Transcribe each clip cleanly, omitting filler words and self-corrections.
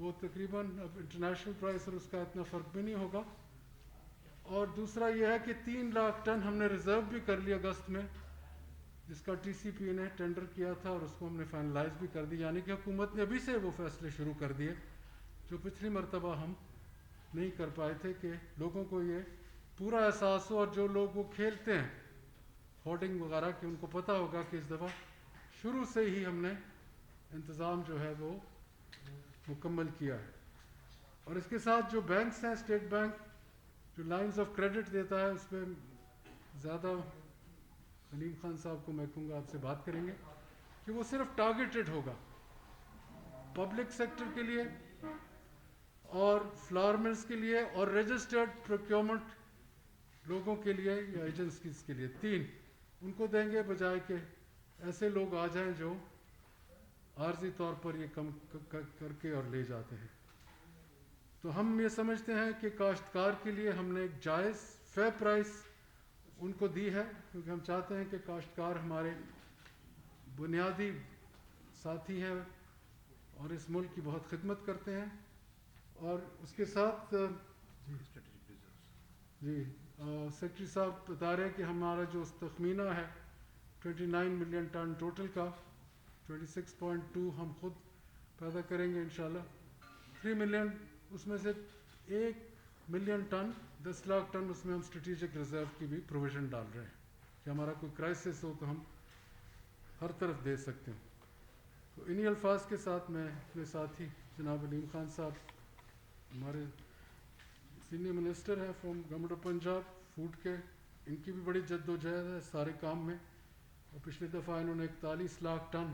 وہ تقریباً اب انٹرنیشنل پرائس اور اس کا اتنا فرق بھی نہیں ہوگا. اور دوسرا یہ ہے کہ 3 لاکھ ٹن ہم نے ریزرو بھی کر لیا اگست میں, جس کا ٹی سی پی نے ٹینڈر کیا تھا اور اس کو ہم نے فائنلائز بھی کر دی, یعنی کہ حکومت نے ابھی سے وہ فیصلے شروع کر دیے جو پچھلی مرتبہ ہم نہیں کر پائے تھے, کہ لوگوں کو یہ پورا احساس ہو, اور جو لوگ وہ کھیلتے ہیں ہورڈنگ وغیرہ کہ ان کو پتہ ہوگا کہ اس دفعہ شروع سے ہی ہم نے انتظام جو ہے وہ مکمل کیا ہے. اور اس کے ساتھ جو بینکس ہیں, اسٹیٹ بینک جو لائنز آف کریڈٹ دیتا ہے, اس پہ زیادہ حلیم خان صاحب کو میں کہوں گا آپ سے بات کریں گے کہ وہ صرف ٹارگیٹڈ ہوگا پبلک سیکٹر کے لیے اور فلاور ملز کے لیے اور رجسٹرڈ پروکیورمنٹ لوگوں کے لیے یا ایجنسیز کے لیے. 3 ان کو دیں گے, بجائے کہ ایسے لوگ آ جائیں جو عارضی طور پر یہ کم کر کے اور لے جاتے ہیں. تو ہم یہ سمجھتے ہیں کہ کاشتکار کے لیے ہم نے ایک جائز فیئر پرائس ان کو دی ہے, کیونکہ ہم چاہتے ہیں کہ کاشتکار ہمارے بنیادی ساتھی ہیں اور اس ملک کی بہت خدمت کرتے ہیں. اور اس کے ساتھ جی سیکرٹری صاحب بتا رہے ہیں کہ ہمارا جو تخمینہ ہے 29 ملین ٹن ٹوٹل کا, 26.2 ہم خود پیدا کریں گے انشاءاللہ. 3 ملین اس میں سے 1 ملین ٹن 10 لاکھ ٹن اس میں ہم اسٹریٹجک ریزرو کی بھی پروویژن ڈال رہے ہیں کہ ہمارا کوئی کرائسس ہو تو ہم ہر طرف دے سکتے ہیں. تو انہی الفاظ کے ساتھ میں اپنے ساتھی جناب حلیم خان صاحب ہمارے سینئر منسٹر ہیں from government of Punjab food کے, ان کی بھی بڑی جد و جہد ہے سارے کام میں, اور پچھلی دفعہ انہوں نے 41 لاکھ ٹن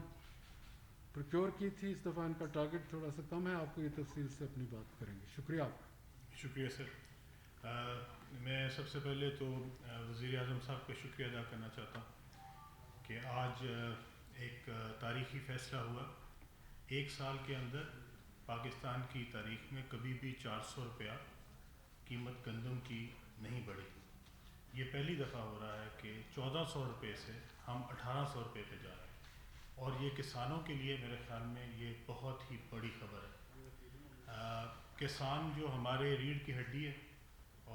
پروکیور کی تھی, اس دفعہ ان کا ٹارگٹ تھوڑا سا کم ہے. آپ کو یہ تفصیل سے اپنی بات کریں گے. شکریہ آپ کا. شکریہ سر. میں سب سے پہلے تو وزیر اعظم صاحب کا شکریہ ادا کرنا چاہتا ہوں کہ آج ایک تاریخی فیصلہ ہوا. 1 سال کے اندر پاکستان کی تاریخ میں کبھی بھی 400 روپیہ قیمت گندم کی نہیں بڑھی. یہ پہلی دفعہ ہو رہا ہے کہ 1400 روپے سے ہم 1800 روپے پہ جا رہے ہیں, اور یہ کسانوں کے لیے میرے خیال میں یہ بہت ہی بڑی خبر ہے. کسان جو ہمارے ریڑھ کی ہڈی ہے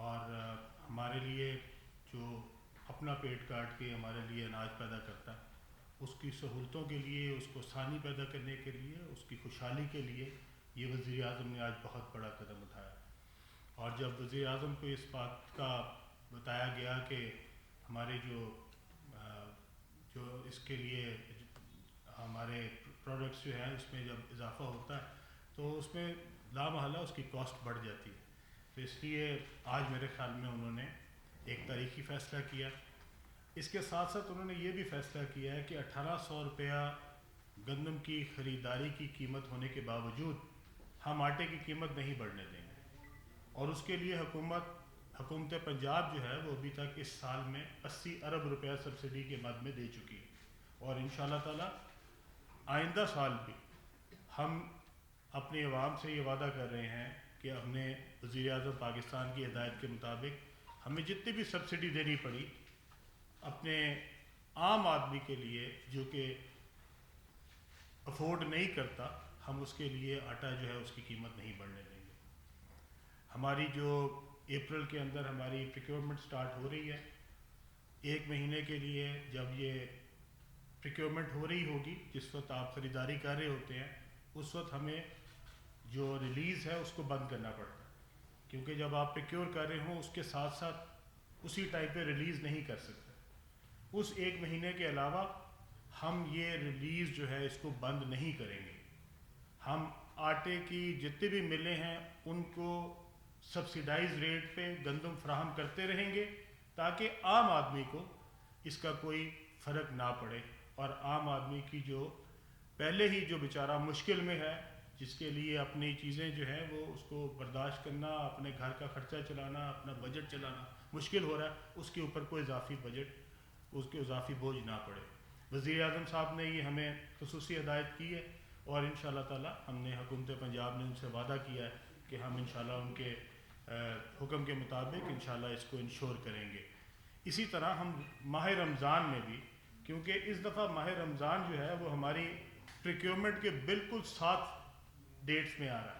اور ہمارے لیے جو اپنا پیٹ کاٹ کے ہمارے لیے اناج پیدا کرتا ہے, اس کی سہولتوں کے لیے, اس کو آسانی پیدا کرنے کے لیے, اس کی خوشحالی کے لیے یہ وزیر اعظم نے آج بہت بڑا قدم اٹھایا. اور جب وزیر اعظم کو اس بات کا بتایا گیا کہ ہمارے جو اس کے لیے ہمارے پروڈکٹس جو ہیں اس میں جب اضافہ ہوتا ہے تو اس میں لامحالہ اس کی کاسٹ بڑھ جاتی ہے. تو اس لیے آج میرے خیال میں انہوں نے ایک تاریخی فیصلہ کیا. اس کے ساتھ ساتھ انہوں نے یہ بھی فیصلہ کیا ہے کہ 1800 روپیہ گندم کی خریداری کی قیمت ہونے کے باوجود ہم آٹے کی قیمت نہیں بڑھنے دیں گے, اور اس کے لیے حکومت پنجاب جو ہے وہ ابھی تک اس سال میں 80 ارب روپیہ سبسڈی کے مد میں دے چکی ہے. اور انشاءاللہ تعالی آئندہ سال بھی ہم اپنی عوام سے یہ وعدہ کر رہے ہیں کہ اپنے وزیر اعظم پاکستان کی ہدایت کے مطابق ہمیں جتنی بھی سبسڈی دینی پڑی اپنے عام آدمی کے لیے جو کہ افورڈ نہیں کرتا, ہم اس کے لیے آٹا جو ہے اس کی قیمت نہیں بڑھنے دیں گے. ہماری جو اپریل کے اندر ہماری پروکیورمنٹ سٹارٹ ہو رہی ہے, 1 مہینے کے لیے جب یہ پروکیورمنٹ ہو رہی ہوگی, جس وقت آپ خریداری کر رہے ہوتے ہیں, اس وقت ہمیں جو ریلیز ہے اس کو بند کرنا پڑتا ہے, کیونکہ جب آپ پروکیور کر رہے ہوں اس کے ساتھ ساتھ اسی ٹائم پہ ریلیز نہیں کر سکتے. اس 1 مہینے کے علاوہ ہم یہ ریلیز جو ہے اس کو بند نہیں کریں گے. ہم آٹے کی جتنے بھی ملیں ہیں ان کو سبسیڈائز ریٹ پہ گندم فراہم کرتے رہیں گے تاکہ عام آدمی کو اس کا کوئی فرق نہ پڑے, اور عام آدمی کی جو پہلے ہی جو بیچارہ مشکل میں ہے, جس کے لیے اپنی چیزیں جو ہیں وہ اس کو برداشت کرنا, اپنے گھر کا خرچہ چلانا, اپنا بجٹ چلانا مشکل ہو رہا ہے, اس کے اوپر کوئی اضافی بجٹ, اس کے اضافی بوجھ نہ پڑے. وزیر اعظم صاحب نے یہ ہمیں خصوصی ہدایت کی ہے, اور انشاءاللہ تعالی ہم نے حکومت پنجاب نے ان سے وعدہ کیا ہے کہ ہم انشاءاللہ ان کے حکم کے مطابق انشاءاللہ اس کو انشور کریں گے. اسی طرح ہم ماہ رمضان میں بھی, کیونکہ اس دفعہ ماہ رمضان جو ہے وہ ہماری پروکیورمنٹ کے بالکل ساتھ ڈیٹس میں آ رہا ہے,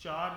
4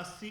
80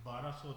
1200,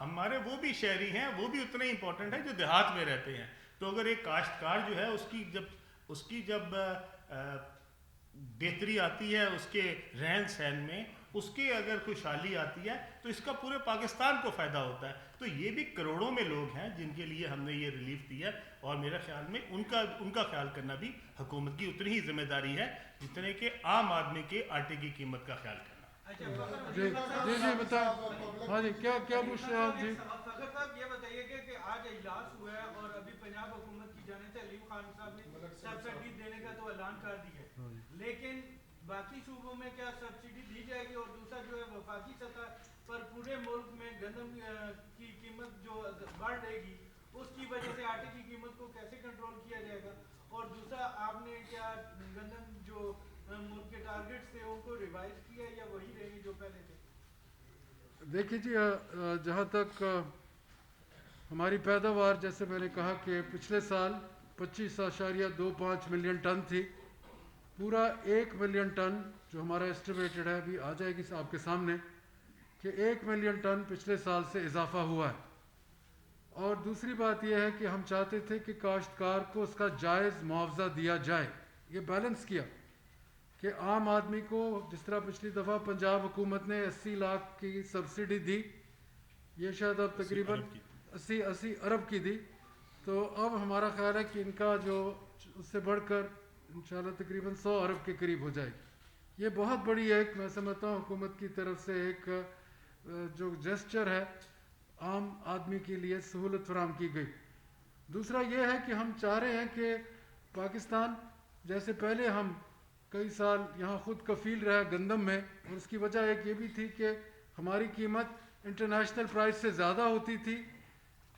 ہمارے وہ بھی شہری ہیں, وہ بھی اتنے امپورٹنٹ ہیں جو دیہات میں رہتے ہیں. تو اگر ایک کاشتکار جو ہے اس کی جب بہتری آتی ہے اس کے رہن سہن میں, اس کے اگر خوشحالی آتی ہے تو اس کا پورے پاکستان کو فائدہ ہوتا ہے. تو یہ بھی کروڑوں میں لوگ ہیں جن کے لیے ہم نے یہ ریلیف دی ہے, اور میرے خیال میں ان کا خیال کرنا بھی حکومت کی اتنی ہی ذمہ داری ہے جتنے کہ عام آدمی کے آٹے کی قیمت کا خیال کرنا. جی بتائیں. ہاں جی, کیا پوچھ رہے ہیں آپ؟ جی فخر صاحب یہ بتائیے کہ آج اجلاس ہوا ہے اور ابھی پنجاب حکومت کی جانب سے علیم خان صاحب نے سبسڈی دینے کا تو اعلان کر دی ہے, لیکن باقی صوبوں میں کیا سبسڈی دی جائے گی؟ اور دوسرا جو ہے وفاقی سطح پر پورے ملک میں گندم کی قیمت جو بڑھ رہے گی, اس کی وجہ سے آٹے کی قیمت کو کیسے کنٹرول کیا جائے گا؟ اور دوسرا آپ نے کیا گندم جو ملک کے ٹارگیٹس تھے ان کو ریوائز کیا یا وہی رہیں گے جو پہلے تھے؟ دیکھیے جی, جہاں تک ہماری پیداوار, جیسے میں نے کہا کہ پچھلے سال 25.25 ملین ٹن تھی. پورا 1 ملین ٹن جو ہمارا اسٹیمیٹڈ ہے, ابھی آ جائے گی آپ کے سامنے, کہ 1 ملین ٹن پچھلے سال سے اضافہ ہوا ہے. اور دوسری بات یہ ہے کہ ہم چاہتے تھے کہ کاشتکار کو اس کا جائز معاوضہ دیا جائے. یہ بیلنس کیا کہ عام آدمی کو, جس طرح پچھلی دفعہ پنجاب حکومت نے 80 لاکھ کی سبسڈی دی, یہ شاید اب تقریباً 80 ارب کی دی, تو اب ہمارا خیال ہے کہ ان کا جو اس سے بڑھ کر انشاءاللہ تقریباً 100 ارب کے قریب ہو جائے گی. یہ بہت بڑی ایک, میں سمجھتا ہوں, حکومت کی طرف سے ایک جو جیسچر ہے, عام آدمی کے لیے سہولت فراہم کی گئی. دوسرا یہ ہے کہ ہم چاہ رہے ہیں کہ پاکستان, جیسے پہلے ہم کئی سال یہاں خود کفیل رہا گندم میں, اور اس کی وجہ ایک یہ بھی تھی کہ ہماری قیمت انٹرنیشنل پرائس سے زیادہ ہوتی تھی.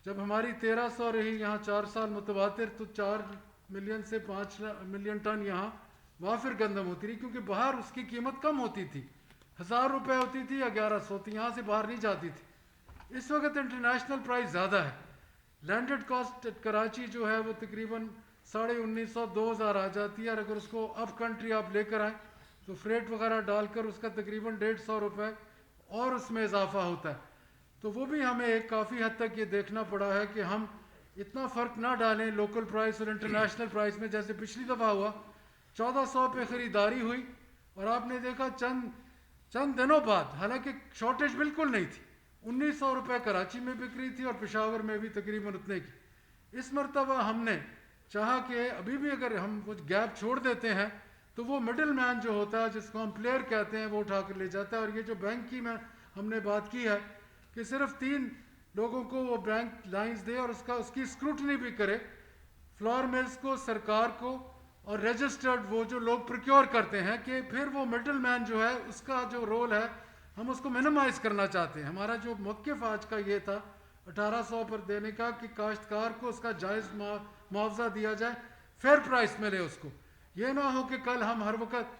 جب ہماری 1300 رہی یہاں 4 سال متواتر, تو 4 ملین سے 5 ملین ٹن یہاں وافر گندم ہوتی رہی, کیونکہ باہر اس کی قیمت کم ہوتی تھی, 1000 روپے ہوتی تھی یا 1100 تھی, یہاں سے باہر نہیں جاتی تھی. اس وقت انٹرنیشنل پرائس زیادہ ہے. لینڈڈ کاسٹ کراچی جو ہے وہ تقریباً 1950-2000 آ جاتی ہے, اور اگر اس کو اپ کنٹری آپ لے کر آئیں تو فریٹ وغیرہ ڈال کر اس کا تقریباً 150 روپے اور اس میں اضافہ ہوتا ہے. تو وہ بھی ہمیں ایک کافی حد تک یہ دیکھنا پڑا ہے کہ ہم اتنا فرق نہ ڈالیں لوکل پرائس اور انٹرنیشنل پرائس میں. جیسے پچھلی دفعہ ہوا 1400 پہ خریداری ہوئی, اور آپ نے دیکھا چند دنوں بعد, حالانکہ شارٹیج بالکل نہیں تھی, 1900 روپے کراچی میں بک رہی تھی اور پشاور میں بھی تقریباً اتنے کی. اس مرتبہ ہم نے چاہا کہ ابھی بھی اگر ہم کچھ گیپ چھوڑ دیتے ہیں تو وہ مڈل مین جو ہوتا ہے, جس کو ہم پلیئر کہتے ہیں, وہ اٹھا کر لے جاتا ہے. اور یہ جو بینک کی میں ہم نے بات کی ہے کہ صرف 3 لوگوں کو وہ بینک لائنز دے اور اس کی اسکروٹنی بھی کرے, فلور ملز کو, سرکار کو, اور رجسٹرڈ وہ جو لوگ پروکیور کرتے ہیں, کہ پھر وہ مڈل مین جو ہے اس کا جو رول ہے ہم اس کو منیمائز کرنا چاہتے ہیں. ہمارا جو موقف آج کا یہ تھا 1800 پر دینے کا, کہ کاشتکار کو اس کا جائز معاوضہ دیا جائے, فیئر پرائس ملے اس کو. یہ نہ ہو کہ کل ہم ہر وقت,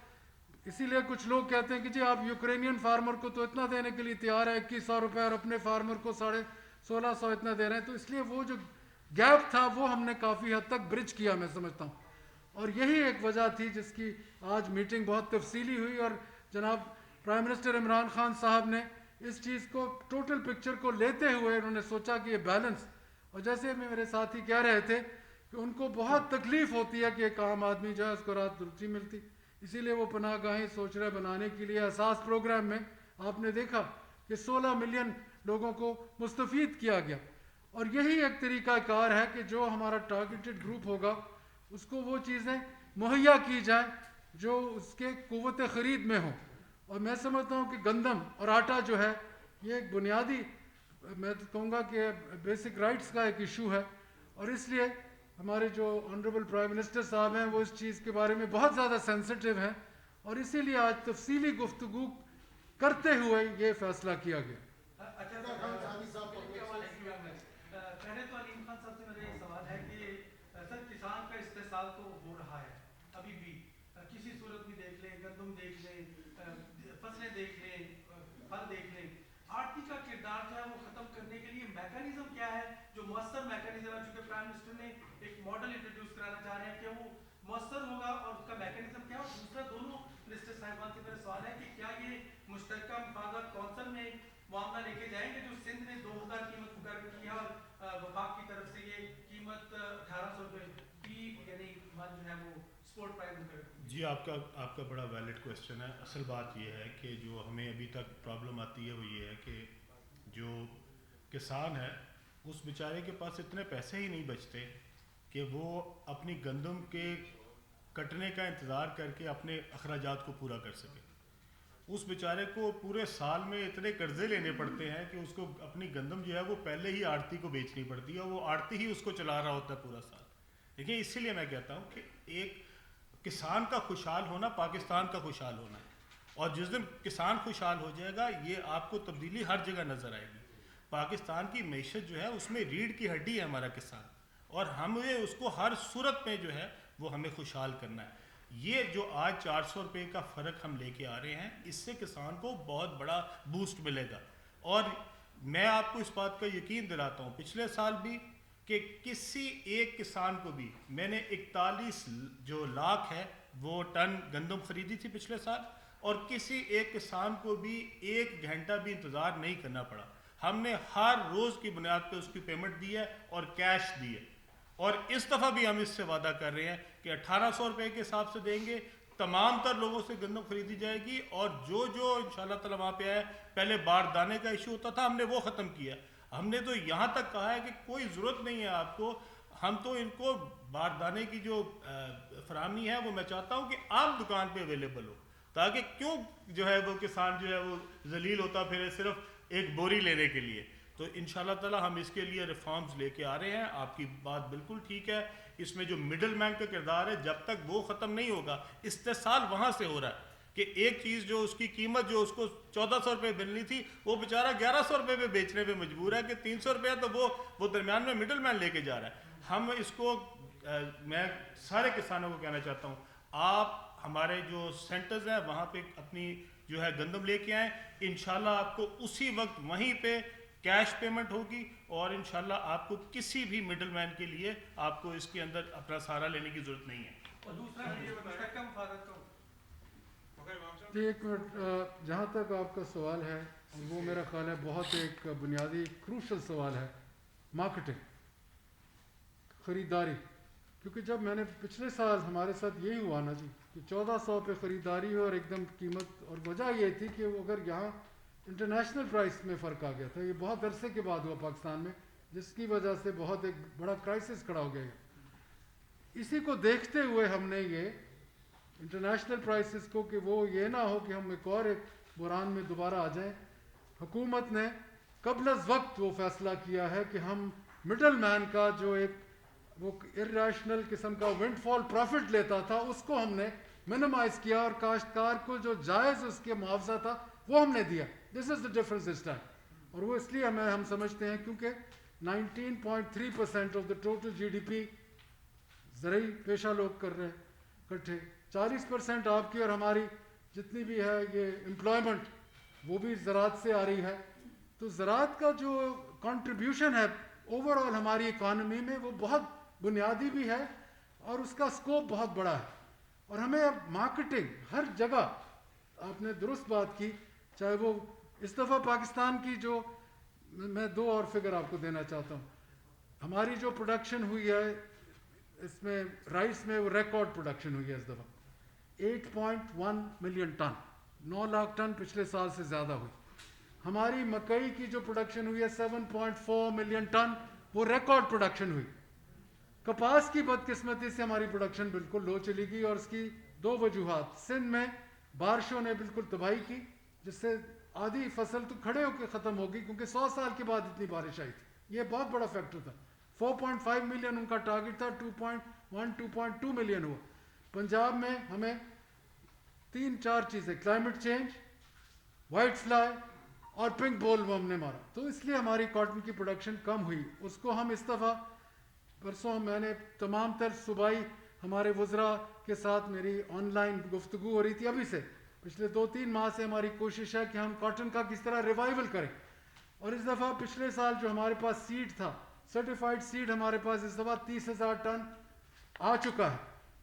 اسی لیے کچھ لوگ کہتے ہیں کہ جی آپ یوکرینین فارمر کو تو اتنا دینے کے لیے تیار ہے 2100 روپے, اور اپنے فارمر کو 1650 اتنا دے رہے ہیں. تو اس لیے وہ جو گیپ تھا وہ ہم نے کافی حد تک برج کیا, میں سمجھتا ہوں. اور یہی ایک وجہ تھی جس کی آج میٹنگ بہت تفصیلی ہوئی, اور جناب پرائم منسٹر عمران خان صاحب نے اس چیز کو ٹوٹل پکچر کو لیتے ہوئے انہوں نے سوچا کہ یہ بیلنس, اور جیسے میرے ساتھی کہہ رہے تھے کہ ان کو بہت تکلیف ہوتی ہے کہ ایک عام آدمی جو ہے اس کو رات روزی ملتی, اسی لیے وہ پناہ گاہیں سوچ رہے بنانے کے لیے. احساس پروگرام میں آپ نے دیکھا کہ 16 ملین لوگوں کو مستفید کیا گیا, اور یہی ایک طریقہ کار ہے کہ جو ہمارا ٹارگیٹڈ گروپ ہوگا اس کو وہ چیزیں مہیا کی جائیں جو اس کے قوت خرید میں ہوں. اور میں سمجھتا ہوں کہ گندم اور آٹا جو ہے یہ ایک بنیادی, میں تو کہوں گا کہ بیسک رائٹس کا ایک ایشو ہے, اور اس لیے ہمارے جو آنریبل پرائم منسٹر صاحب ہیں وہ اس چیز کے بارے میں بہت زیادہ سینسٹیو ہیں, اور اسی لیے آج تفصیلی گفتگو کرتے ہوئے یہ فیصلہ کیا گیا. پہلے تو علیم خان صاحب سے میرا یہ سوال ہے کہ سر کسان کا استحصال تو ہو رہا ہے ابھی بھی, کسی صورت بھی دیکھ لیں, گندم دیکھ لیں, فصلیں دیکھ لیں, پھل دیکھ لیں. آڑتی کا کردار جو ہے وہ ختم کرنے کے لیے میکانزم کیا ہے جو مؤثر میکانزم ہے؟ چونکہ پرائم منسٹر نے ایک ماڈل انٹروڈیوس کرانا چاہ رہے ہیں, کہ وہ مؤثر ہوگا اور اس کا میکانزم کیا ہے؟ اور دوسرا دونوں منسٹر صاحبان سے میرا سوال ہے کہ کیا یہ مشترکہ مفادات کونسل میں معاملہ لے کے جائیں گے جو سندھ نے 2000 کی جی آپ کا بڑا ویلڈ کویشچن ہے. اصل بات یہ ہے کہ جو ہمیں ابھی تک پرابلم آتی ہے وہ یہ ہے کہ جو کسان ہے اس بیچارے کے پاس اتنے پیسے ہی نہیں بچتے کہ وہ اپنی گندم کے کٹنے کا انتظار کر کے اپنے اخراجات کو پورا کر سکے. اس بیچارے کو پورے سال میں اتنے قرضے لینے پڑتے ہیں کہ اس کو اپنی گندم جو ہے وہ پہلے ہی آڑتی کو بیچنی پڑتی ہے اور وہ آڑتی ہی اس کو چلا رہا ہوتا ہے پورا سال. دیکھیں اسی لیے میں کہتا ہوں کہ ایک کسان کا خوشحال ہونا پاکستان کا خوشحال ہونا ہے, اور جس دن کسان خوشحال ہو جائے گا یہ آپ کو تبدیلی ہر جگہ نظر آئے گی. پاکستان کی معیشت جو ہے اس میں ریڑھ کی ہڈی ہے ہمارا کسان, اور ہمیں اس کو ہر صورت میں جو ہے وہ ہمیں خوشحال کرنا ہے. یہ جو آج 400 روپے کا فرق ہم لے کے آ رہے ہیں اس سے کسان کو بہت بڑا بوسٹ ملے گا. اور میں آپ کو اس بات کا یقین دلاتا ہوں پچھلے سال بھی کہ کسی ایک کسان کو بھی میں نے 41 جو لاکھ ہے وہ ٹن گندم خریدی تھی پچھلے سال, اور کسی ایک کسان کو بھی 1 گھنٹہ بھی انتظار نہیں کرنا پڑا. ہم نے ہر روز کی بنیاد پہ اس کی پیمنٹ دی ہے اور کیش دی ہے, اور اس دفعہ بھی ہم اس سے وعدہ کر رہے ہیں کہ 1800 روپے کے حساب سے دیں گے. تمام تر لوگوں سے گندم خریدی جائے گی, اور جو انشاءاللہ تعالی وہاں پہ آئے, پہلے باردانے کا ایشو ہوتا تھا ہم نے وہ ختم کیا. ہم نے تو یہاں تک کہا ہے کہ کوئی ضرورت نہیں ہے آپ کو, ہم تو ان کو باردانے کی جو فراہمی ہے وہ میں چاہتا ہوں کہ عام دکان پہ اویلیبل ہو, تاکہ کیوں جو ہے وہ کسان جو ہے وہ ذلیل ہوتا پھرے صرف ایک بوری لینے کے لیے. تو انشاءاللہ تعالی ہم اس کے لیے ریفارمز لے کے آ رہے ہیں. آپ کی بات بالکل ٹھیک ہے, اس میں جو مڈل مین کا کردار ہے جب تک وہ ختم نہیں ہوگا, استحصال وہاں سے ہو رہا ہے کہ ایک چیز جو اس کی قیمت جو اس کو 1400 روپے ملنی تھی وہ بیچارہ 1100 روپے پہ بیچنے پہ مجبور ہے کہ 300 روپیہ تو وہ درمیان میں مڈل مین لے کے جا رہا ہے. ہم اس کو میں سارے کسانوں کو کہنا چاہتا ہوں, آپ ہمارے جو سینٹرز ہیں وہاں پہ اپنی جو ہے گندم لے کے آئیں. انشاءاللہ آپ کو اسی وقت وہیں پہ کیش پیمنٹ ہوگی, اور انشاءاللہ آپ کو کسی بھی مڈل مین کے لیے آپ کو اس کے اندر اپنا سہارا لینے کی ضرورت نہیں ہے. اور دوسرا مستحکم مفادات کا جی ایک منٹ, جہاں تک آپ کا سوال ہے وہ میرا خیال ہے بہت ایک بنیادی کروشل سوال ہے, مارکیٹنگ, خریداری. کیونکہ جب میں نے پچھلے سال ہمارے ساتھ یہی ہوا نا جی کہ 1400 پہ خریداری اور ایک دم قیمت, اور وجہ یہ تھی کہ وہ اگر یہاں انٹرنیشنل پرائس میں فرق آ گیا تھا, یہ بہت عرصے کے بعد ہوا پاکستان میں, جس کی وجہ سے بہت ایک بڑا کرائسس کھڑا ہو گیا. اسی کو دیکھتے ہوئے ہم نے یہ انٹرنیشنل پرائسز کو کہ وہ یہ نہ ہو کہ ہم ایک اور ایک بحران میں دوبارہ آ جائیں, حکومت نے قبل از وقت وہ فیصلہ کیا ہے کہ ہم مڈل مین کا جو ایک وہ ارریشنل قسم کا ونڈ فال پروفٹ لیتا تھا اس کو ہم نے منیمائز کیا, اور کاشتکار کو جو جائز اس کے معاوضہ تھا وہ ہم نے دیا. دس از دا ڈفرنس اس ٹائم, اور وہ اس لیے ہم سمجھتے ہیں کیونکہ 19.3% of the total G D P زرعی پیشہ لوگ کر رہے ہیں کٹھے, 40% آپ کی اور ہماری جتنی بھی ہے یہ امپلائمنٹ وہ بھی زراعت سے آ رہی ہے. تو زراعت کا جو کنٹریبیوشن ہے اوور آل ہماری اکانومی میں وہ بہت بنیادی بھی ہے, اور اس کا سکوپ بہت بڑا ہے. اور ہمیں اب مارکیٹنگ ہر جگہ, آپ نے درست بات کی, چاہے وہ اس دفعہ پاکستان کی جو میں 2 اور فگر آپ کو دینا چاہتا ہوں. ہماری جو پروڈکشن ہوئی ہے اس میں رائس میں وہ ریکارڈ پروڈکشن ہوئی ہے اس دفعہ 8.1 ملین ٹن, 9 لاکھ ٹن پچھلے سال سے زیادہ ہوئی. ہماری مکئی کی جو پروڈکشن ہوئی ہے 7.4 ملین ٹن, وہ ریکارڈ پروڈکشن ہوئی. کپاس کی بدقسمتی سے ہماری پروڈکشن بالکل لو چلی گئی, اور اس کی 2 وجوہات. سندھ میں بارشوں نے بالکل تباہی کی, جس سے آدھی فصل تو کھڑے ہو کے ختم ہو گئی, کیونکہ 100 سال کے بعد اتنی بارش آئی تھی. یہ بہت بڑا فیکٹر تھا. 4.5 ملین ان کا ٹارگٹ تھا, 2.2 ملین ہوا. پنجاب میں ہمیں 3-4 چیزیں, کلائمیٹ چینج, وائٹ فلائی اور پنک بول وہ ہم نے مارا, تو اس لیے ہماری کاٹن کی پروڈکشن کم ہوئی. اس کو ہم اس دفعہ پرسوں میں نے تمام تر صوبائی ہمارے وزراء کے ساتھ میری آن لائن گفتگو ہو رہی تھی ابھی سے. پچھلے 2-3 ماہ سے ہماری کوشش ہے کہ ہم کاٹن کا کس طرح ریوائول کریں, اور اس دفعہ پچھلے سال جو ہمارے پاس سیڈ تھا, سرٹیفائڈ سیڈ ہمارے پاس اس دفعہ 30,000 ٹن آ چکا ہے.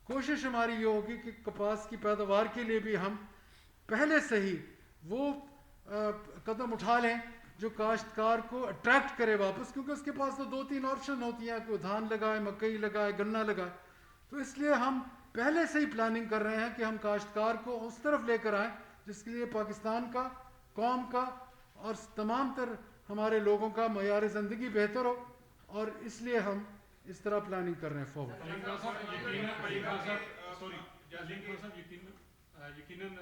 کوشش ہماری یہ ہوگی کہ کپاس کی پیداوار کے لیے بھی ہم پہلے سے ہی وہ قدم اٹھا لیں جو کاشتکار کو اٹریکٹ کرے واپس, کیونکہ اس کے پاس تو 2-3 آپشن ہوتی ہیں کہ وہ دھان لگائے, مکئی لگائے, گنا لگائے. تو اس لیے ہم پہلے سے ہی پلاننگ کر رہے ہیں کہ ہم کاشتکار کو اس طرف لے کر آئیں جس کے لیے پاکستان کا، قوم کا اور تمام تر ہمارے لوگوں کا معیار زندگی بہتر ہو، اور اس لیے ہم اس طرح پلاننگ کر رہے ہیں فارورڈ. یقیناً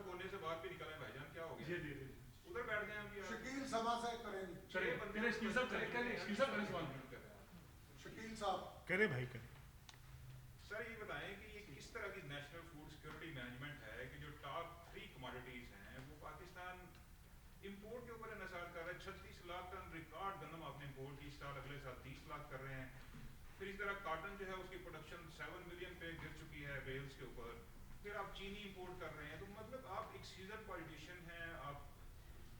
کونے سے بات بھی نکل رہے ہیں بھائی جان، کیا ہو گیا؟ ادھر بیٹھ گئے ہم. شکیل سبا سے کریں شکیل صاحب کرے بھائی کرے. سر یہ بتائیں کہ یہ کس طرح کی نیشنل فوڈ سیکورٹی مینجمنٹ ہے کہ جو ٹاپ 3 کموڈیٹیز ہیں وہ پاکستان امپورٹ کے اوپر انحصار کر رہا ہے. 36 لاکھ ٹن ریکارڈ گندم آپ نے امپورٹ کی اس سال، اگلے سال 30 لاکھ کر رہے ہیں. پھر اس طرح کاٹن جو ہے اس کی پروڈکشن 7 ملین پہ گر چکی ہے ویلز کے اوپر. پھر آپ چینی امپورٹ کر رہے ہیں. تو مطلب آپ ایک سیزن پولیٹیشین ہیں، آپ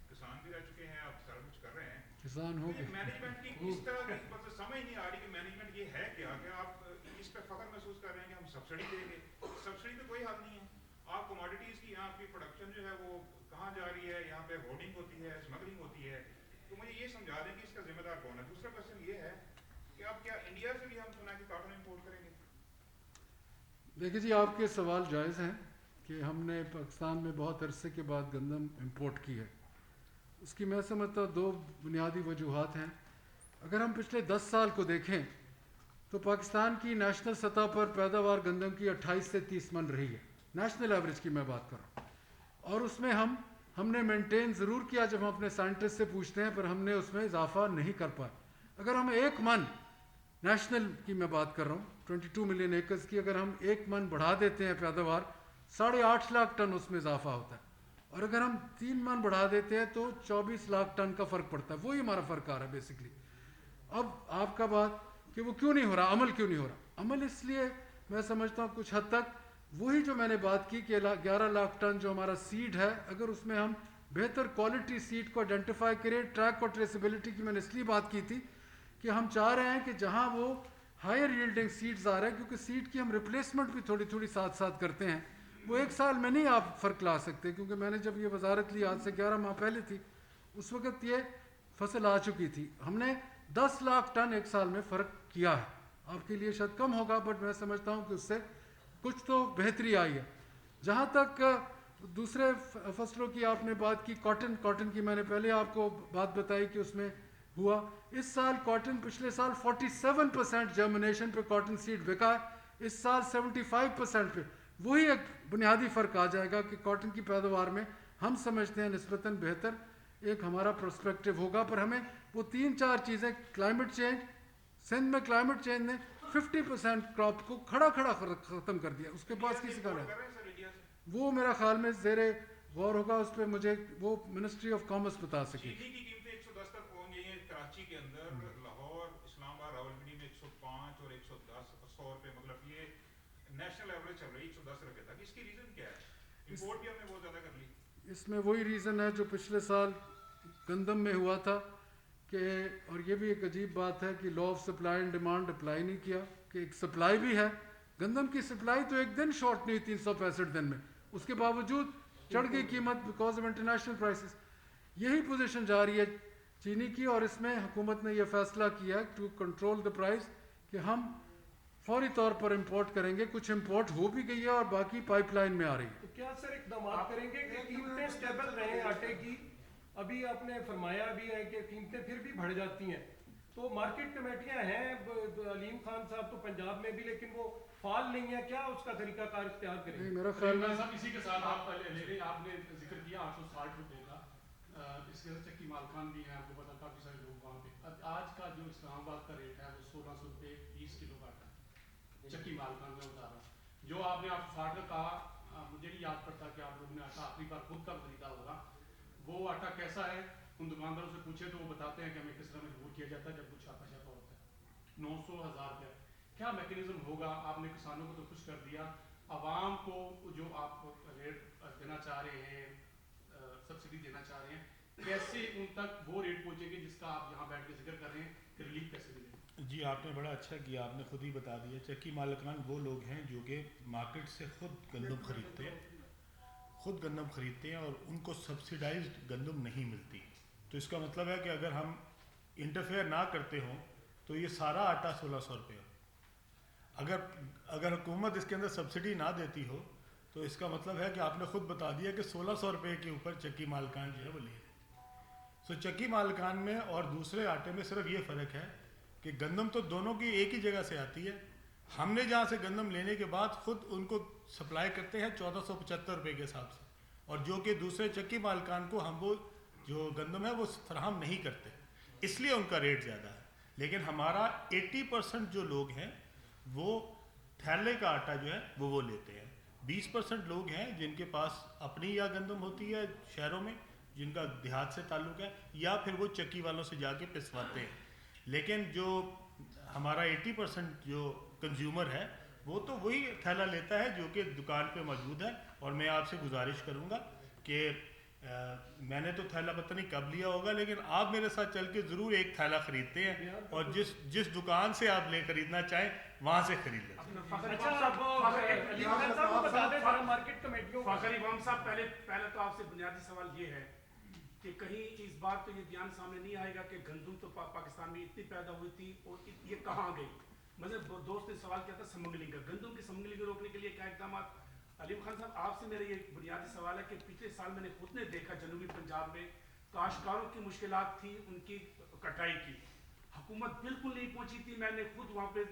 کسان بھی رہ چکے ہیں، آپ سارا کچھ کر رہے ہیں. کسان ہو گئے. مینجمنٹ کی کس طرح کی مطلب سمجھ نہیں آ رہی کہ مینجمنٹ یہ ہے کیا کہ آپ اس پہ فخر محسوس کر رہے ہیں کہ ہم سبسڈی دیں گے. سبسڈی تو کوئی حل نہیں ہے. آپ کموڈیٹیز کی یہاں کی پروڈکشن جو ہے وہ کہاں جا رہی ہے؟ یہاں پہ ہورڈنگ ہوتی ہے، اسمگلنگ ہوتی ہے. تو مجھے یہ سمجھا دیں کہ اس کا ذمہ دار کون ہے. دوسرا کوشچن یہ ہے کہ آپ کیا انڈیا سے بھی ہم سنا کہ کاٹن امپورٹ کریں گے؟ دیکھیے جی، آپ کے سوال جائز ہیں کہ ہم نے پاکستان میں بہت عرصے کے بعد گندم امپورٹ کی ہے. اس کی میں سمجھتا ہوں 2 بنیادی وجوہات ہیں. اگر ہم پچھلے 10 سال کو دیکھیں تو پاکستان کی نیشنل سطح پر پیداوار گندم کی 28 سے 30 من رہی ہے. نیشنل ایوریج کی میں بات کر رہا ہوں، اور اس میں ہم نے مینٹین ضرور کیا جب ہم اپنے سائنٹسٹ سے پوچھتے ہیں، پر ہم نے اس میں اضافہ نہیں کر پائے. اگر ہم 1 من نیشنل کی میں بات کر رہا ہوں 22 ملین ایکرز کی، اگر ہم 1 من بڑھا دیتے ہیں پیداوار، 8.5 لاکھ ٹن اس میں اضافہ ہوتا ہے. اور اگر ہم 3 من بڑھا دیتے ہیں تو 24 لاکھ ٹن کا فرق پڑتا ہے. وہی ہمارا فرق آ رہا ہے بیسکلی. اب آپ کا بات کہ وہ کیوں نہیں ہو رہا، عمل کیوں نہیں ہو رہا؟ عمل اس لیے میں سمجھتا ہوں کچھ حد تک وہی جو میں نے بات کی کہ 11 لاکھ ٹن جو ہمارا سیڈ ہے، اگر اس میں ہم بہتر کوالٹی سیڈ کو آئیڈینٹیفائی کریں. ٹریک اور ٹریسیبلٹی کی میں نے اس لیے بات کی تھی کہ ہم چاہ رہے ہیں کہ جہاں وہ ہائر ییلڈنگ سیڈز آ رہے ہیں، کیونکہ سیڈ کی ہم ریپلیسمنٹ بھی تھوڑی تھوڑی ساتھ ساتھ کرتے ہیں. وہ 1 سال میں نہیں آپ فرق لا سکتے، کیونکہ میں نے جب یہ وزارت لی آج سے 11 ماہ پہلے تھی، اس وقت یہ فصل آ چکی تھی. ہم نے 10 لاکھ ٹن 1 سال میں فرق کیا ہے. آپ کے لیے شاید کم ہوگا، بٹ میں سمجھتا ہوں کہ اس سے کچھ تو بہتری آئی ہے. جہاں تک دوسرے فصلوں کی آپ نے بات کی، کاٹن کی میں نے پہلے آپ کو بات بتائی کہ اس میں ہوا. اس سال کاٹن، پچھلے سال 47% جرمنیشن پہ کاٹن سیڈ بکا ہے، اس سال 75% پہ. وہی ایک بنیادی فرق آ جائے گا کہ کاٹن کی پیداوار میں ہم سمجھتے ہیں نسبتاً بہتر ایک ہمارا پرسپیکٹو ہوگا. پر ہمیں وہ 3-4 چیزیں، کلائمیٹ چینج، سندھ میں کلائمیٹ چینج نے 50% کراپ کو کھڑا ختم کر دیا. اس کے پاس کسی کا نہیں. وہ میرا خیال میں زیر غور ہوگا، اس پہ مجھے وہ منسٹری آف کامرس بتا سکے. چینی کی قیمتیں 110 تک پہنچ گئی ہیں. کراچی کے اندر، لاہور، اسلام آباد، راولپنڈی میں 105 اور 110 100 روپے، مطلب یہ نیشنل ایوریج چل رہی ہے 110 روپے تک. اس کی ریزن کیا ہے؟ امپورٹ بھی ہم نے بہت زیادہ کر لی. اس میں وہی ریزن ہے جو پچھلے سال گندم میں ہوا تھا کہ، اور یہ بھی ایک عجیب بات ہے کہ law of supply and demand apply نہیں کیا، کہ ایک سپلائی بھی ہے. گندم کی سپلائی تو 1 دن شارٹ نہیں ہوئی 365 دن میں، اس کے باوجود چڑھ گئی قیمت بیکاز آف انٹرنیشنل پرائسز. یہی پوزیشن جا رہی ہے چینی کی، اور اس میں حکومت نے یہ فیصلہ کیا ٹو کنٹرول دا پرائز کہ ہم فوری طور پر امپورٹ کریں گے. کچھ امپورٹ ہو بھی گئی ہے اور باقی پائپ لائن میں آ رہی ہے. تو کیا سر اقدامات کریں گے کہ قیمتیں سٹیبل رہیں آٹے کی؟ ابھی آپ نے فرمایا بھی ہے کہ قیمتیں پھر بھی بڑھ جاتی ہیں. تو مارکیٹ کمیٹیاں ہیں، علیم خان صاحب تو پنجاب میں بھی، لیکن وہ فعال نہیں ہے. کیا اس کا طریقہ کار اختیار کریں گے؟ میرا خیال میں اسی کے ساتھ آپ نے ذکر کیا 860 روپے کا، اس کے چکی مالکان بھی ہیں، آپ کو پتا کافی سارے لوگ وہاں پہ. آج کا جو اسلام آباد کا ریٹ ہے وہ 1600 روپے 20 کلو کا آٹا چکی مالکان میں بتا رہا ہوں. جو آپ نے 860 کا کہا، مجھے نہیں یاد پڑتا کہ آپ لوگوں نے آٹا آخری بار خود کا خریدا ہوگا. وہ آٹا کیسا ہے ان دکانداروں سے پوچھے تو وہ بتاتے ہیں کہ ہمیں کس طرح مجبور کیا جاتا ہے جب کچھ چھاپا چھاپا ہوتا ہے. 900,000 روپے کیا میکینزم ہوگا؟ آپ نے کسانوں کو تو خوش کر دیا، عوام کو جو آپ ریٹ دینا چاہ رہے ہیں، سبسڈی دینا چاہ رہے ہیں، کیسے ان تک وہ ریٹ پہنچے گی جس کا آپ یہاں بیٹھ کے ذکر کر رہے ہیں کہ ریلیف کیسے ملے گی؟ جی آپ نے بڑا اچھا کیا، آپ نے خود ہی بتا دیا. چکی مالکان وہ لوگ ہیں جو کہ مارکیٹ سے خود گندم خریدتے ہیں اور ان کو سبسیڈائزڈ گندم نہیں ملتی. تو اس کا مطلب ہے کہ اگر ہم انٹرفیئر نہ کرتے ہوں تو یہ سارا آٹا 1600 روپے. اگر حکومت اس کے اندر سبسڈی نہ دیتی ہو تو اس کا مطلب ہے کہ آپ نے خود بتا دیا کہ 1600 روپے کے اوپر چکی مالکان جو ہے وہ لے رہے ہیں. سو چکی مالکان میں اور دوسرے آٹے میں صرف یہ فرق ہے کہ گندم تو دونوں کی ایک ہی جگہ سے آتی ہے. ہم نے جہاں سے گندم لینے کے بعد خود ان کو سپلائی کرتے ہیں 1475 روپے کے حساب سے, اور جو کہ دوسرے چکی مالکان کو ہم وہ جو گندم ہے وہ فراہم نہیں کرتے, اس لیے ان کا ریٹ زیادہ ہے. لیکن ہمارا 80% جو لوگ ہیں وہ تھیلے کا آٹا جو ہے وہ لیتے ہیں. 20% لوگ ہیں جن کے پاس اپنی یا گندم ہوتی ہے شہروں میں جن کا دیہات سے تعلق ہے, یا پھر وہ چکی والوں سے جا کے پسواتے ہیں. لیکن جو ہمارا 80% جو کنزیومر ہے وہ تو وہی تھیلا لیتا ہے جو کہ دکان پہ موجود ہے. اور میں آپ سے گزارش کروں گا کہ میں نے تو تھیلا پتہ نہیں کب لیا ہوگا, لیکن آپ میرے ساتھ چل کے ضرور ایک تھیلا خریدتے ہیں, اور جس دکان سے آپ لے خریدنا چاہیں وہاں سے خرید لیں. فخر امام صاحب, پہلے تو آپ سے بنیادی سوال یہ ہے کہ کہیں اس بات تو یہ بیان سامنے نہیں آئے گا کہ گندم تو پاکستان میں اتنی پیدا ہوئی تھی اور یہ کہاں گئی. مطلب دوست نے سوال کیا تھا سمگلنگ کا, گندم کی سمگلنگ روکنے کے لیے کیا اقدامات. علیم خان صاحب, آپ سے میرا یہ بنیادی سوال ہے کہ پچھلے سال میں نے خود نے دیکھا جنوبی پنجاب میں کاشتکاروں کی مشکلات تھی ان کی کٹائی کی, حکومت بالکل نہیں پہنچی تھی. میں نے خود وہاں پہ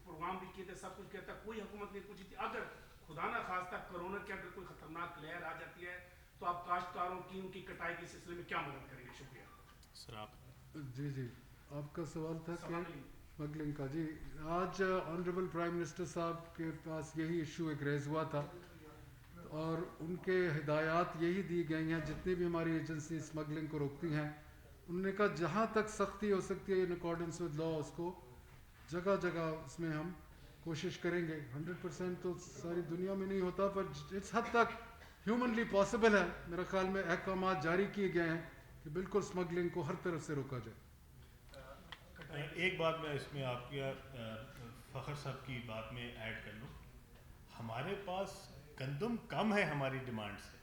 پروگرام بھی کیے تھے, سب کچھ کیا تھا, کوئی حکومت نہیں پہنچی تھی. اگر خدا نہ خواستہ کرونا کے اگر کوئی خطرناک لہر آ جاتی ہے تو آپ کاشتکاروں کی ان کی کٹائی کے سلسلے میں کیا مدد کریں گے؟ شکریہ سر. آپ جی آپ کا سوال تھا کہ اسمگلنگ کا. جی, آج آنریبل پرائم منسٹر صاحب کے پاس یہی ایشو ایک ریز ہوا تھا, اور ان کے ہدایات یہی دی گئی ہیں جتنی بھی ہماری ایجنسی اسمگلنگ کو روکتی ہیں. انہوں نے کہا جہاں تک سختی ہو سکتی ہے ان اکارڈنس ود لا اس کو جگہ جگہ اس میں ہم کوشش کریں گے. 100% تو ساری دنیا میں نہیں ہوتا, پر اس حد تک ہیومنلی پاسبل ہے. میرا خیال میں احکامات جاری کیے گئے ہیں کہ بالکل اسمگلنگ کو ہر طرف سے روکا جائے. ایک بات میں اس میں آپ کے فخر صاحب کی بات میں ایڈ کر لوں. ہمارے پاس گندم کم ہے ہماری ڈیمانڈ سے,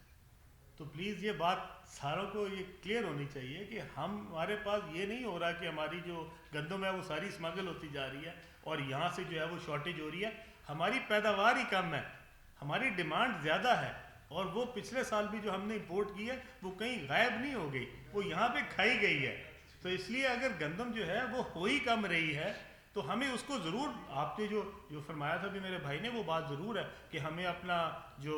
تو پلیز یہ بات ساروں کو یہ کلیئر ہونی چاہیے کہ ہمارے پاس یہ نہیں ہو رہا کہ ہماری جو گندم ہے وہ ساری اسمگل ہوتی جا رہی ہے اور یہاں سے جو ہے وہ شارٹیج ہو رہی ہے. ہماری پیداوار ہی کم ہے, ہماری ڈیمانڈ زیادہ ہے, اور وہ پچھلے سال بھی جو ہم نے امپورٹ کی ہے وہ کہیں غائب نہیں ہو گئی, وہ یہاں پہ کھائی گئی ہے. تو اس لیے اگر گندم جو ہے وہ ہو ہی کم رہی ہے تو ہمیں اس کو ضرور, آپ نے جو فرمایا تھا بھی میرے بھائی نے, وہ بات ضرور ہے کہ ہمیں اپنا جو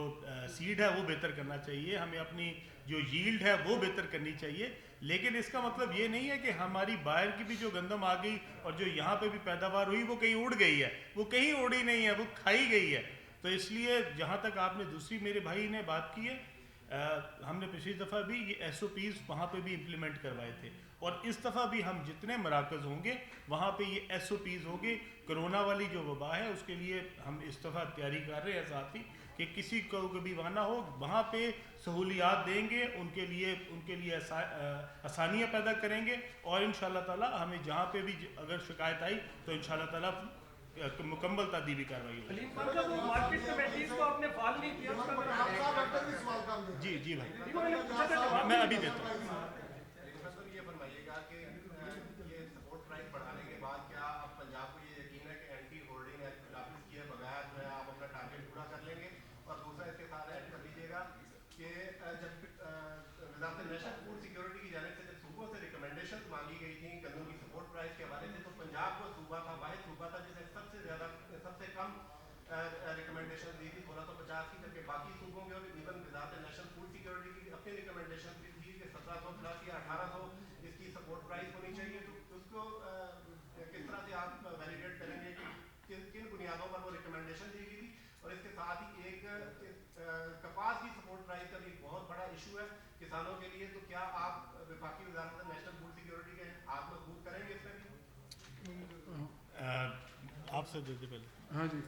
سیڈ ہے وہ بہتر کرنا چاہیے, ہمیں اپنی جو ییلڈ ہے وہ بہتر کرنی چاہیے. لیکن اس کا مطلب یہ نہیں ہے کہ ہماری باہر کی بھی جو گندم آ گئی اور جو یہاں پہ بھی پیداوار ہوئی وہ کہیں اڑ گئی ہے. وہ کہیں اڑی نہیں ہے, وہ کھائی گئی ہے. تو اس لیے جہاں تک آپ نے دوسری میرے بھائی نے بات کی ہے, ہم نے پچھلی دفعہ بھی یہ SOPs وہاں پہ بھی امپلیمنٹ کروائے تھے, اور اس دفعہ بھی ہم جتنے مراکز ہوں گے وہاں پہ یہ SOPs ہوں گے. کرونا والی جو وبا ہے اس کے لیے ہم اس دفعہ تیاری کر رہے ہیں ساتھی کہ کسی کو کبھی وہاں نہ ہو, وہاں پہ سہولیات دیں گے, ان کے لیے آسانیاں پیدا کریں گے, اور انشاءاللہ تعالی ہمیں جہاں پہ بھی اگر شکایت آئی تو انشاءاللہ تعالی مکمل تعدیبی کارروائی ہوگی. علیم خان صاحب, وہ مارکیٹ کمیٹیز کو آپ نے فعال نہیں کیا, اس کا جی بھائی میں ابھی دیتا ہوں. یہ فرمائیے گا کہ یہ سپورٹ پرائز بڑھانے کے بعد کیا اب پنجاب کو یہ یقین ہے کہ اینٹی ہولڈنگ ایکٹ نافذ کیے بغیر جو ہے آپ اپنا ٹارگیٹ پورا کر لیں گے؟ اور دوسرا اس کے ساتھ ایڈ کر لیجیے گا کہ جب وزارت نیشنل فوڈ سیکورٹی کی جانب سے جب صوبوں سے ریکمنڈیشن مانگی گئی تھیں گندم کی سپورٹ پرائز کے حوالے سے, تو پنجاب وہ صوبہ تھا, واحد صوبہ تھا جس نے سب سے کم ریکمنڈیشن دی تھی 1650 کی, جبکہ باقی صوبوں میں اور ایون وزارت نیشنل فوڈ سیکورٹی کی اپنی ریکمنڈیشن بھی تھی کہ 1700+ یا 1800 اس کی سپورٹ پرائز ہونی چاہیے. تو اس کو کس طرح سے آپ ویلیڈیٹ کریں گے کہ کن بنیادوں پر وہ ریکمنڈیشن دی گئی تھی؟ اور اس کے ساتھ ہی ایک کپاس کی سپورٹ پرائز کا بھی ایک بہت بڑا ایشو ہے کسانوں کے لیے, تو کیا آپ وفاقی وزارت نیشنل فوڈ سیکورٹی کے ہاتھ مضبوط کریں گے اس میں بھی؟ آپ سے دے دیں پہلے. ہاں جی,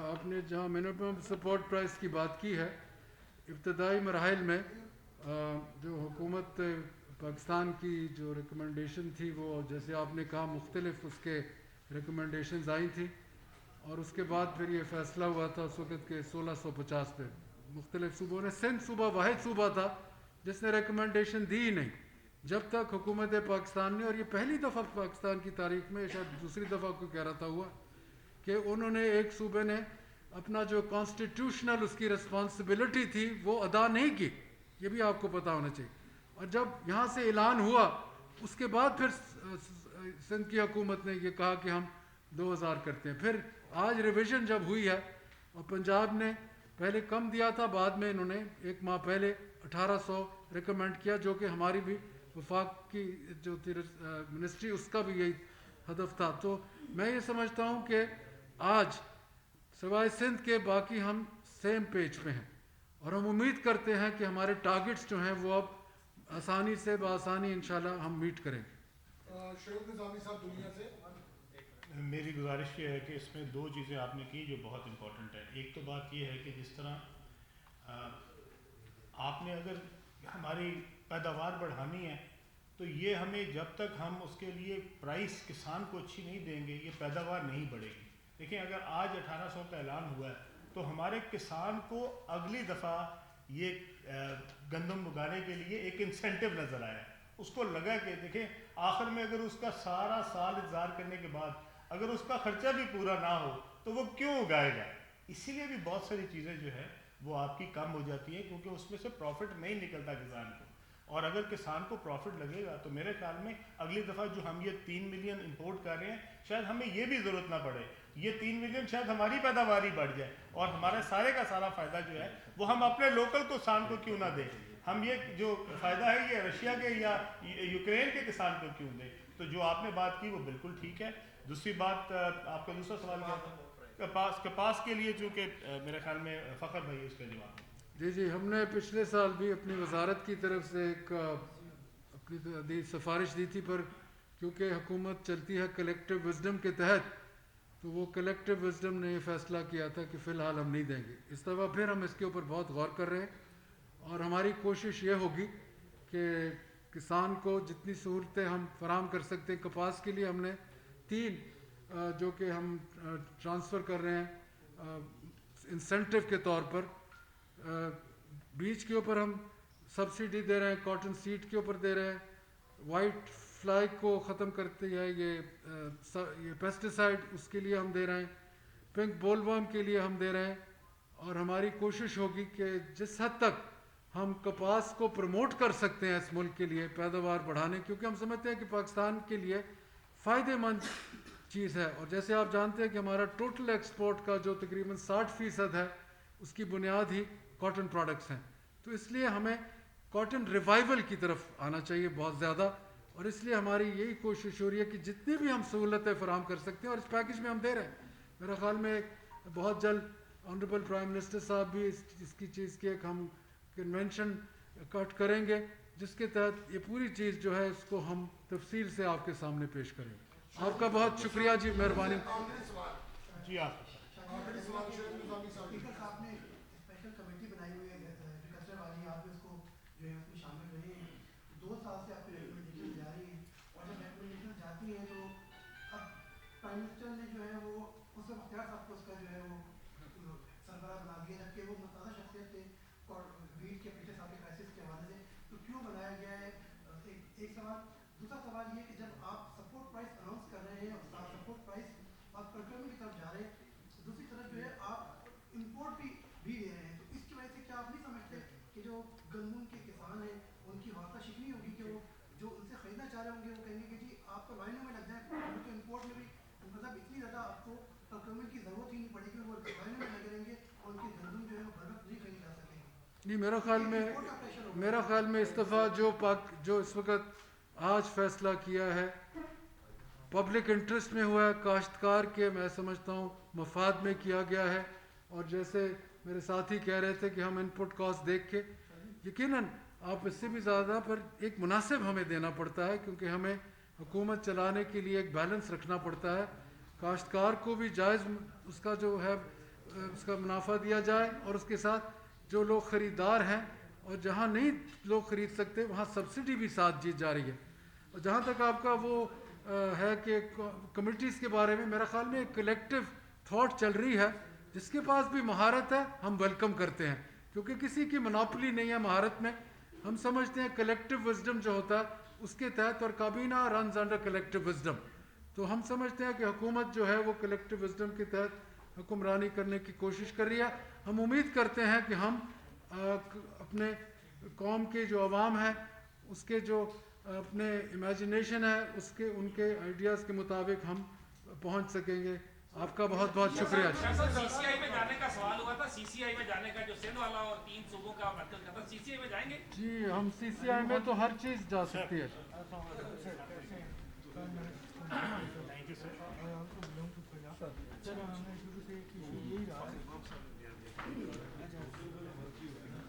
آپ نے جہاں منیمم سپورٹ پرائز کی بات کی ہے, ابتدائی مراحل میں جو حکومت پاکستان کی جو ریکمنڈیشن تھی وہ جیسے آپ نے کہا مختلف اس کے ریکمنڈیشنز آئی تھیں, اور اس کے بعد پھر یہ فیصلہ ہوا تھا اس وقت کے 1650 پہ مختلف صوبوں نے. سندھ صوبہ واحد صوبہ تھا جس نے ریکمنڈیشن دی ہی نہیں جب تک حکومت پاکستان نے, اور یہ پہلی دفعہ پاکستان کی تاریخ میں, شاید دوسری دفعہ کو کہہ رہا تھا ہوا کہ انہوں نے ایک صوبے نے اپنا جو کانسٹیٹیوشنل اس کی رسپانسبلٹی تھی وہ ادا نہیں کی، یہ بھی آپ کو پتہ ہونا چاہیے. اور جب یہاں سے اعلان ہوا اس کے بعد پھر سندھ کی حکومت نے یہ کہا کہ ہم 2000 کرتے ہیں. پھر آج ریویژن جب ہوئی ہے اور پنجاب نے پہلے کم دیا تھا، بعد میں انہوں نے ایک ماہ پہلے 1800 ریکمینڈ کیا، جو کہ ہماری بھی وفاق کی جو تھی منسٹری اس کا بھی یہی ہدف تھا. تو میں یہ سمجھتا ہوں کہ آج سوائے سندھ کے باقی ہم سیم پیج پہ ہیں اور ہم امید کرتے ہیں کہ ہمارے ٹارگٹس جو ہیں وہ اب آسانی سے بآسانی انشاءاللہ ہم میٹ کریں گے. شعیب نظامی صاحب دنیا سے. میری گزارش یہ ہے کہ اس میں دو چیزیں آپ نے کی جو بہت امپورٹنٹ ہے. ایک تو بات یہ ہے کہ جس طرح آپ نے اگر ہماری پیداوار بڑھانی ہے تو یہ ہمیں جب تک ہم اس کے لیے پرائس کسان کو اچھی نہیں دیں گے یہ پیداوار نہیں بڑھے گی. دیکھیں اگر آج 1800 کا اعلان ہوا ہے تو ہمارے کسان کو اگلی دفعہ یہ گندم اگانے کے لیے ایک انسینٹیو نظر آیا. اس کو لگا کہ دیکھیں آخر میں اگر اس کا سارا سال انتظار کرنے کے بعد اگر اس کا خرچہ بھی پورا نہ ہو تو وہ کیوں اگائے گا. اسی لیے بھی بہت ساری چیزیں جو ہے وہ آپ کی کم ہو جاتی ہیں کیونکہ اس میں سے پروفٹ نہیں نکلتا کسان کو. اور اگر کسان کو پروفٹ لگے گا تو میرے خیال میں اگلی دفعہ جو ہم یہ 3 ملین امپورٹ کر رہے ہیں شاید ہمیں یہ بھی ضرورت نہ پڑے. یہ 3 ملین شاید ہماری پیداوار ہی بڑھ جائے اور ہمارا سارے کا سارا فائدہ جو ہے وہ ہم اپنے لوکل کسان کو کیوں نہ دیں. ہم یہ جو فائدہ ہے یہ رشیا کے یا یوکرین کے کسان کو کیوں دیں. تو جو آپ نے بات کی وہ بالکل ٹھیک ہے. دوسری بات آپ کا دوسرا سوال کیا تھا؟ کپاس کے لیے چونکہ میرے خیال میں فخر بھائی اس کا جواب. جی ہم نے پچھلے سال بھی اپنی وزارت کی طرف سے ایک اپنی سفارش دی تھی، پر کیونکہ حکومت چلتی ہے کلیکٹیو وزڈم کے تحت تو وہ کلیکٹیو وزڈم نے یہ فیصلہ کیا تھا کہ فی الحال ہم نہیں دیں گے. اس دفعہ پھر ہم اس کے اوپر بہت غور کر رہے ہیں اور ہماری کوشش یہ ہوگی کہ کسان کو جتنی سہولتیں ہم فراہم کر سکتے ہیں. کپاس کے لیے ہم نے 3 جو کہ ہم ٹرانسفر کر رہے ہیں انسینٹیو کے طور پر. بیج کے اوپر ہم سبسڈی دے رہے ہیں، کاٹن سیڈ کے اوپر دے رہے ہیں، وائٹ فلائی کو ختم کرتے ہیں یہ پیسٹیسائڈ اس کے لیے ہم دے رہے ہیں، پنک بول ورم کے لیے ہم دے رہے ہیں. اور ہماری کوشش ہوگی کہ جس حد تک ہم کپاس کو پروموٹ کر سکتے ہیں اس ملک کے لیے پیداوار بڑھانے، کیونکہ ہم سمجھتے ہیں کہ پاکستان کے لیے فائدہ مند چیز ہے. اور جیسے آپ جانتے ہیں کہ ہمارا ٹوٹل ایکسپورٹ کا جو تقریباً 60% ہے اس کی بنیاد ہی کاٹن پروڈکٹس ہیں. تو اس لیے ہمیں کاٹن ریوائول کی طرف آنا چاہیے بہت زیادہ، اور اس لیے ہماری یہی کوشش ہو رہی ہے کہ جتنی بھی ہم سہولتیں فراہم کر سکتے ہیں اور اس پیکج میں ہم دے رہے ہیں. میرا خیال میں بہت جلد آنریبل پرائم منسٹر صاحب بھی اس کی چیز کی ایک ہم کنونشن کٹ کریں گے جس کے تحت یہ پوری چیز جو ہے اس کو ہم تفصیل سے آپ کے سامنے پیش کریں گے. آپ کا بہت شکریہ جی، مہربانی. جی آپ اسپیکر صاحب نے اسپیشل کمیٹی بنائی ہوئی ہے ایگریکلچر والی، آپ اس کو جو ہے اس میں شامل رہے ہیں. 2 سال سے آپ کی ریکمنڈیشن جا رہی ہیں اور جب ریکمنڈیشن جاتی ہیں تو اب پرائم منسٹر نے جو ہے وہ اس وقت اختیار صاحب کو اس کا جو ہے وہ سربراہ بنا دیا جبکہ وہ متعدد شخصیت تھے ویٹ کے پیچھے ساتھ کرائسس کے حوالے سے. تو کیوں بنایا گیا ہے؟ ایک سوال. دوسرا سوال یہ کہ جب آپ سپورٹ پرائس اناؤنس کر رہے ہیں اور سپورٹ پرائس آپ پروکیورمنٹ کی طرف جا رہے ہیں، دوسری طرف جو ہے آپ امپورٹ بھی لے رہے ہیں، تو اس کی وجہ سے کیا آپ نہیں سمجھتے کہ جو گندم کے کسان ہیں ان کی حوصلہ شکنی ہوگی کہ وہ جو ان سے خریدنا چاہ رہے ہوں گے وہ کہیں گے کہ جی آپ تو لائنوں میں لگ جائیں، کیونکہ امپورٹ میں بھی مطلب اتنی زیادہ آپ کو پروکیورمنٹ کی ضرورت ہی نہیں پڑے گی، وہ لائنوں میں لگے رہیں گے اور ان کی گندم جو ہے وہ بھر وقت نہیں خریدی جا سکے گی. نہیں، میرا خیال میں اس دفعہ جو اس وقت آج فیصلہ کیا ہے پبلک انٹرسٹ میں ہوا ہے، کاشتکار کے میں سمجھتا ہوں مفاد میں کیا گیا ہے. اور جیسے میرے ساتھی کہہ رہے تھے کہ ہم ان پٹ کاسٹ دیکھ کے یقیناً آپ اس سے بھی زیادہ پر ایک مناسب ہمیں دینا پڑتا ہے کیونکہ ہمیں حکومت چلانے کے لیے ایک بیلنس رکھنا پڑتا ہے. کاشتکار کو بھی جائز اس کا جو ہے اس کا منافع دیا جائے اور اس کے ساتھ جو لوگ خریدار ہیں اور جہاں نہیں لوگ خرید سکتے وہاں سبسڈی بھی ساتھ دی جا رہی ہے. اور جہاں تک آپ کا وہ ہے کہ کمیٹیز کے بارے میں میرا خیال میں ایک کلیکٹیو تھاٹ چل رہی ہے جس کے پاس بھی مہارت ہے ہم ویلکم کرتے ہیں کیونکہ کسی کی مناپلی نہیں ہے مہارت میں. ہم سمجھتے ہیں کلیکٹیو وزڈم جو ہوتا ہے اس کے تحت، اور کابینہ رنز انڈر کلیکٹیو وزڈم، تو ہم سمجھتے ہیں کہ حکومت جو ہے وہ کلیکٹیو وزڈم کے تحت حکمرانی کرنے کی کوشش کر رہی ہے. ہم امید کرتے ہیں کہ ہم اپنے قوم کے جو عوام ہے اس کے جو اپنے امیجنیشن ہے اس کے ان کے آئیڈیاز کے مطابق ہم پہنچ سکیں گے. آپ کا بہت بہت شکریہ. سی سی آئی میں جانے کا سوال ہوا تھا, سی سی آئی میں جانے کا جو سندھ والا اور 3 صوبوں کا مرکز کا تھا, سی سی آئی میں جائیں گے؟ جی ہم سی سی آئی میں تو ہر چیز جا سکتی ہے.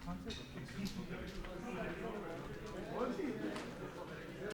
Thank you.